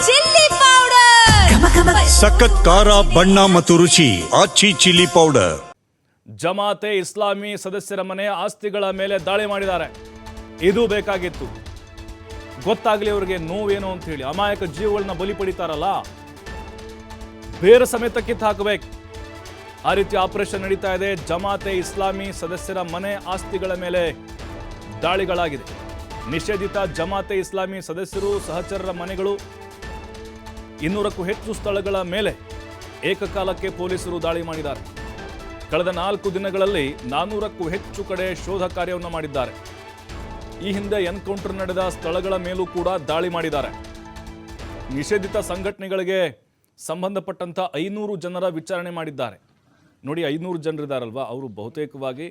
Chilli powder, ಸಖತ್ ಖಾರ ಬಣ್ಣ ಮತ್ತು ರುಚಿ ಆಚಿ ಚಿಲ್ಲಿ ಪೌಡರ್. ಜಮಾತೆ ಇಸ್ಲಾಮಿ ಸದಸ್ಯರ ಮನೆ ಆಸ್ತಿಗಳ ಮೇಲೆ ದಾಳಿ ಮಾಡಿದ್ದಾರೆ. ಇದು ಬೇಕಾಗಿತ್ತು. ಗೊತ್ತಾಗ್ಲಿ ಅವರಿಗೆ ನೋವೇನು ಅಂತ ಹೇಳಿ. ಅಮಾಯಕ ಜೀವಗಳನ್ನ ಬಲಿ ಪಡಿತಾರಲ್ಲ, ಬೇರೆ ಸಮೇತ ಕಿತ್ತು ಹಾಕಬೇಕು. ಆ ರೀತಿ ಆಪರೇಷನ್ ನಡೀತಾ ಇದೆ. ಜಮಾತೆ ಇಸ್ಲಾಮಿ ಸದಸ್ಯರ ಮನೆ ಆಸ್ತಿಗಳ ಮೇಲೆ ದಾಳಿಗಳಾಗಿದೆ. ನಿಷೇಧಿತ ಜಮಾತೆ ಇಸ್ಲಾಮಿ ಸದಸ್ಯರು ಸಹಚರರ ಮನೆಗಳು 200ಕ್ಕೂ ಹೆಚ್ಚು ಸ್ಥಳಗಳ ಮೇಲೆ ಏಕಕಾಲಕ್ಕೆ ಪೊಲೀಸರು ದಾಳಿ ಮಾಡಿದ್ದಾರೆ. ಕಳೆದ 4 ದಿನಗಳಲ್ಲಿ 400ಕ್ಕೂ ಹೆಚ್ಚು ಕಡೆ ಶೋಧ ಕಾರ್ಯವನ್ನು ಮಾಡಿದ್ದಾರೆ. ಈ ಹಿಂದೆ ಎನ್ಕೌಂಟರ್ ನಡೆದ ಸ್ಥಳಗಳ ಮೇಲೂ ಕೂಡ ದಾಳಿ ಮಾಡಿದ್ದಾರೆ. ನಿಷೇಧಿತ ಸಂಘಟನೆಗಳಿಗೆ ಸಂಬಂಧಪಟ್ಟಂಥ 500 ಜನರ ವಿಚಾರಣೆ ಮಾಡಿದ್ದಾರೆ. ನೋಡಿ, 500 ಜನರಿದ್ದಾರಲ್ವ, ಅವರು ಬಹುತೇಕವಾಗಿ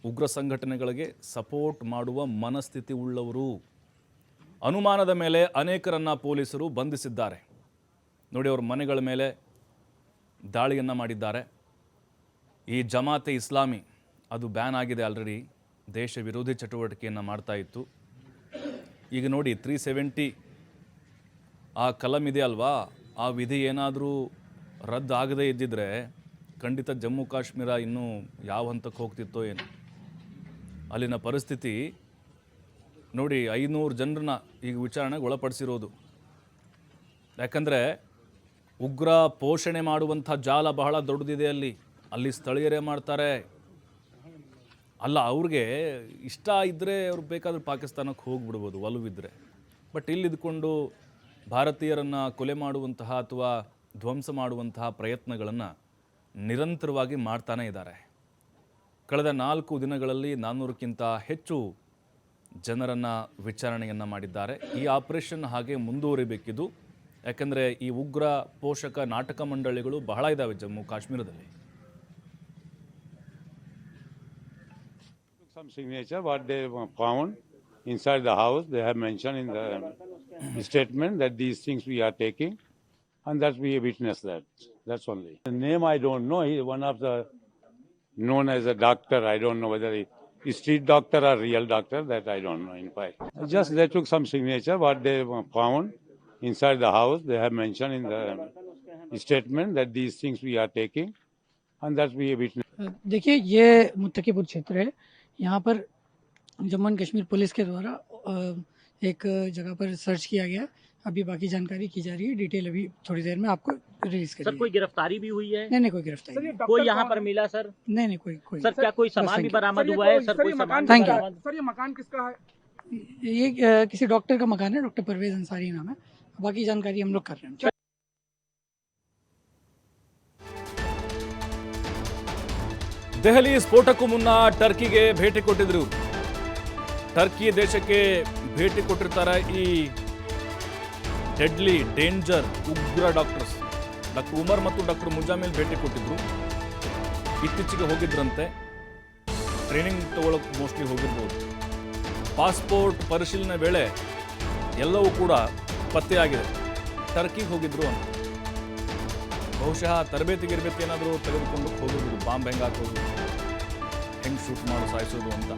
ಉಗ್ರ ಸಂಘಟನೆಗಳಿಗೆ ಸಪೋರ್ಟ್ ಮಾಡುವ ಮನಸ್ಥಿತಿ ಉಳ್ಳವರು. ಅನುಮಾನದ ಮೇಲೆ ಅನೇಕರನ್ನ ಪೊಲೀಸರು ಬಂಧಿಸಿದ್ದಾರೆ. ನೋಡಿ, ಅವರ ಮನೆಗಳ ಮೇಲೆ ದಾಳಿಯನ್ನು ಮಾಡಿದ್ದಾರೆ. ಈ ಜಮಾತೆ ಇಸ್ಲಾಮಿ ಅದು ಬ್ಯಾನ್ ಆಗಿದೆ ಆಲ್ರೆಡಿ. ದೇಶ ವಿರೋಧಿ ಚಟುವಟಿಕೆಯನ್ನು ಮಾಡ್ತಾ ಇತ್ತು. ಈಗ ನೋಡಿ, 370 ಆ ಕಲಂ ಇದೆ ಅಲ್ವಾ, ಆ ವಿಧಿ ಏನಾದರೂ ರದ್ದಾಗದೇ ಇದ್ದಿದ್ರೆ ಖಂಡಿತ ಜಮ್ಮು ಕಾಶ್ಮೀರ ಇನ್ನೂ ಯಾವ ಹಂತಕ್ಕೆ ಹೋಗ್ತಿತ್ತೋ ಏನು. ಅಲ್ಲಿನ ಪರಿಸ್ಥಿತಿ ನೋಡಿ, 500 ಜನರನ್ನ ಈಗ ವಿಚಾರಣೆಗೆ ಒಳಪಡಿಸಿರೋದು. ಯಾಕಂದರೆ ಉಗ್ರ ಪೋಷಣೆ ಮಾಡುವಂಥ ಜಾಲ ಬಹಳ ದೊಡ್ಡದಿದೆ ಅಲ್ಲಿ ಸ್ಥಳೀಯರೇ ಮಾಡ್ತಾರೆ. ಅಲ್ಲ, ಅವ್ರಿಗೆ ಇಷ್ಟ ಇದ್ದರೆ ಅವ್ರು ಬೇಕಾದ್ರೆ ಪಾಕಿಸ್ತಾನಕ್ಕೆ ಹೋಗಿಬಿಡ್ಬೋದು ಒಲವಿದ್ದರೆ. ಬಟ್ ಇಲ್ಲಿದ್ದುಕೊಂಡು ಭಾರತೀಯರನ್ನು ಕೊಲೆ ಮಾಡುವಂತಹ ಅಥವಾ ಧ್ವಂಸ ಮಾಡುವಂತಹ ಪ್ರಯತ್ನಗಳನ್ನು ನಿರಂತರವಾಗಿ ಮಾಡ್ತಾನೇ ಇದ್ದಾರೆ. ಕಳೆದ 4 ದಿನಗಳಲ್ಲಿ 400ಕ್ಕಿಂತ ಹೆಚ್ಚು ಜನರನ್ನು ವಿಚಾರಣೆಯನ್ನು ಮಾಡಿದ್ದಾರೆ. ಈ ಆಪರೇಷನ್ ಹಾಗೆ ಮುಂದುವರಿಬೇಕಿದ್ದು. ಯಾಕಂದರೆ ಈ ಉಗ್ರ ಪೋಷಕ ನಾಟಕ ಮಂಡಳಿಗಳು ಬಹಳ ಇದ್ದಾವೆ ಜಮ್ಮು ಕಾಶ್ಮೀರದಲ್ಲಿ. Some signature what they found inside the house. They have mentioned in the statement that these things we are taking, and that we witnessed that. That's only. The name I don't know. He is one of the known as a doctor. I don't know whether he is street doctor or real doctor. That I don't know. In fact, just they took some signature what they found inside the house. They have mentioned in the statement that these things we are taking, and that we witnessed. देखिए, ये मुत्तकीपुर क्षेत्र है. यहाँ पर Jammu and Kashmir police के द्वारा एक जगह पर सर्च किया गया. अभी बाकी जानकारी की जा रही है. डिटेल अभी थोड़ी देर में आपको रिलीज करेंगे. सर, कोई गिरफ्तारी भी हुई है? नहीं, कोई गिरफ्तारी नहीं. कोई यहाँ पर मिला सर? नहीं, कोई सर, क्या कोई सामान भी बरामद हुआ है? सर, कोई सामान थैंक यू. सर, ये मकान किसका है? ये किसी डॉक्टर का मकान है. डॉक्टर परवेज अंसारी नाम है. बाकी जानकारी हम लोग कर रहे हैं. ದೆಹಲಿ ಸ್ಫೋಟಕ್ಕೂ ಮುನ್ನ ಟರ್ಕಿಗೆ ಭೇಟಿ ಕೊಟ್ಟಿದ್ರು. ಟರ್ಕಿ ದೇಶಕ್ಕೆ ಭೇಟಿ ಕೊಟ್ಟಿರ್ತಾರೆ ಈ ಡೆಡ್ಲಿ ಡೇಂಜರ್ ಉಗ್ರ ಡಾಕ್ಟರ್ಸ್. ಡಾಕ್ಟರ್ ಉಮರ್ ಮತ್ತು ಡಾಕ್ಟರ್ ಮುಜಾಮಿಲ್ ಭೇಟಿ ಕೊಟ್ಟಿದ್ರು. ಇತ್ತೀಚೆಗೆ ಹೋಗಿದ್ರಂತೆ. ಟ್ರೈನಿಂಗ್ ತಗೊಳ್ಳೋಕೆ ಮೋಸ್ಟ್ಲಿ ಹೋಗಿರ್ಬೋದು. ಪಾಸ್ಪೋರ್ಟ್ ಪರಿಶೀಲನೆ ವೇಳೆ ಎಲ್ಲವೂ ಕೂಡ ಪತ್ತೆಯಾಗಿದೆ. ಟರ್ಕಿಗೆ ಹೋಗಿದ್ರು ಅಂತ. ಬಹುಶಃ ತರಬೇತಿ ಏನಾದರೂ ತೆಗೆದುಕೊಂಡು ಹೋಗಿರ್ಬೋದು. ಬಾಂಬ್ ಹೆಂಗೆ ಹಾಕೋದು, ಹೆಂಗೆ ಶೂಟ್ ಮಾಡೋ ಸಾಯಿಸೋದು ಅಂತ.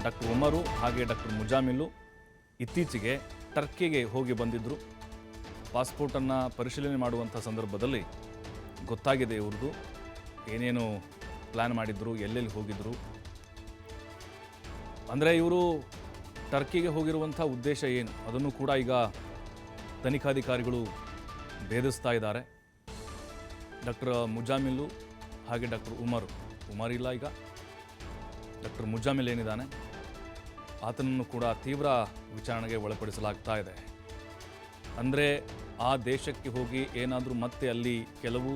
ಡಾಕ್ಟರ್ ಉಮರು ಹಾಗೆ ಡಾಕ್ಟರ್ ಮುಜಾಮಿಲು ಇತ್ತೀಚೆಗೆ ಟರ್ಕಿಗೆ ಹೋಗಿ ಬಂದಿದ್ದರು. ಪಾಸ್ಪೋರ್ಟನ್ನು ಪರಿಶೀಲನೆ ಮಾಡುವಂಥ ಸಂದರ್ಭದಲ್ಲಿ ಗೊತ್ತಾಗಿದೆ ಇವ್ರದ್ದು ಏನೇನು ಪ್ಲ್ಯಾನ್ ಮಾಡಿದ್ರು, ಎಲ್ಲೆಲ್ಲಿ ಹೋಗಿದ್ರು. ಅಂದರೆ ಇವರು ಟರ್ಕಿಗೆ ಹೋಗಿರುವಂಥ ಉದ್ದೇಶ ಏನು ಅದನ್ನು ಕೂಡ ಈಗ ತನಿಖಾಧಿಕಾರಿಗಳು ಭೇದಿಸ್ತಾ ಇದ್ದಾರೆ. ಡಾಕ್ಟರ್ ಮುಜಾಮಿಲು ಹಾಗೆ ಡಾಕ್ಟರ್ ಉಮರ್ ಇಲ್ಲ, ಈಗ ಡಾಕ್ಟರ್ ಮುಜಾಮಿಲ್ ಏನಿದ್ದಾನೆ ಆತನನ್ನು ಕೂಡ ತೀವ್ರ ವಿಚಾರಣೆಗೆ ಒಳಪಡಿಸಲಾಗ್ತಾ ಇದೆ. ಅಂದರೆ ಆ ದೇಶಕ್ಕೆ ಹೋಗಿ ಏನಾದರೂ ಮತ್ತೆ ಅಲ್ಲಿ ಕೆಲವು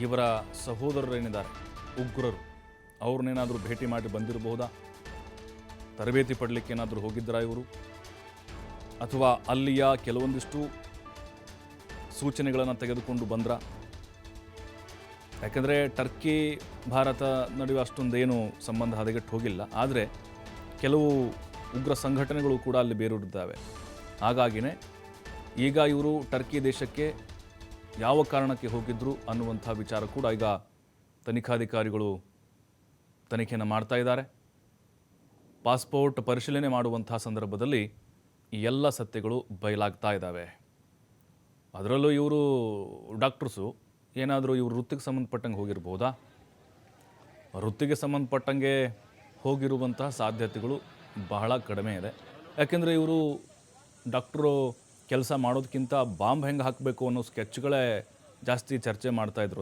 ಇವರ ಸಹೋದರರು ಏನಿದ್ದಾರೆ ಉಗ್ರರು, ಅವ್ರನ್ನೇನಾದರೂ ಭೇಟಿ ಮಾಡಿ ಬಂದಿರಬಹುದಾ? ತರಬೇತಿ ಪಡಲಿಕ್ಕೆ ಏನಾದರೂ ಹೋಗಿದ್ದರಾ ಇವರು? ಅಥವಾ ಅಲ್ಲಿಯ ಕೆಲವೊಂದಿಷ್ಟು ಸೂಚನೆಗಳನ್ನು ತೆಗೆದುಕೊಂಡು ಬಂದ್ರ? ಯಾಕಂದರೆ ಟರ್ಕಿ ಭಾರತ ನಡುವೆ ಅಷ್ಟೊಂದೇನು ಸಂಬಂಧ ಹದಗೆಟ್ಟು ಹೋಗಿಲ್ಲ. ಆದರೆ ಕೆಲವು ಉಗ್ರ ಸಂಘಟನೆಗಳು ಕೂಡ ಅಲ್ಲಿ ಬೇರೂರಿದ್ದಾವೆ. ಹಾಗಾಗಿನೇ ಈಗ ಇವರು ಟರ್ಕಿ ದೇಶಕ್ಕೆ ಯಾವ ಕಾರಣಕ್ಕೆ ಹೋಗಿದ್ರು ಅನ್ನುವಂಥ ವಿಚಾರ ಕೂಡ ಈಗ ತನಿಖಾಧಿಕಾರಿಗಳು ತನಿಖೆಯನ್ನು ಮಾಡ್ತಾ ಇದ್ದಾರೆ. ಪಾಸ್ಪೋರ್ಟ್ ಪರಿಶೀಲನೆ ಮಾಡುವಂಥ ಸಂದರ್ಭದಲ್ಲಿ ಈ ಎಲ್ಲ ಸತ್ಯಗಳು ಬಯಲಾಗ್ತಾ ಇದ್ದಾವೆ. ಅದರಲ್ಲೂ ಇವರು ಡಾಕ್ಟರ್ಸು ಏನಾದರೂ ಇವ್ರ ವೃತ್ತಿಗೆ ಸಂಬಂಧಪಟ್ಟಂಗೆ ಹೋಗಿರ್ಬೋದಾ? ವೃತ್ತಿಗೆ ಸಂಬಂಧಪಟ್ಟಂಗೆ ಹೋಗಿರುವಂತಹ ಸಾಧ್ಯತೆಗಳು ಬಹಳ ಕಡಿಮೆ ಇದೆ. ಯಾಕೆಂದರೆ ಇವರು ಡಾಕ್ಟ್ರು ಕೆಲಸ ಮಾಡೋದಕ್ಕಿಂತ ಬಾಂಬ್ ಹೆಂಗೆ ಹಾಕಬೇಕು ಅನ್ನೋ ಸ್ಕೆಚ್ಗಳೇ ಜಾಸ್ತಿ ಚರ್ಚೆ ಮಾಡ್ತಾಯಿದ್ರು.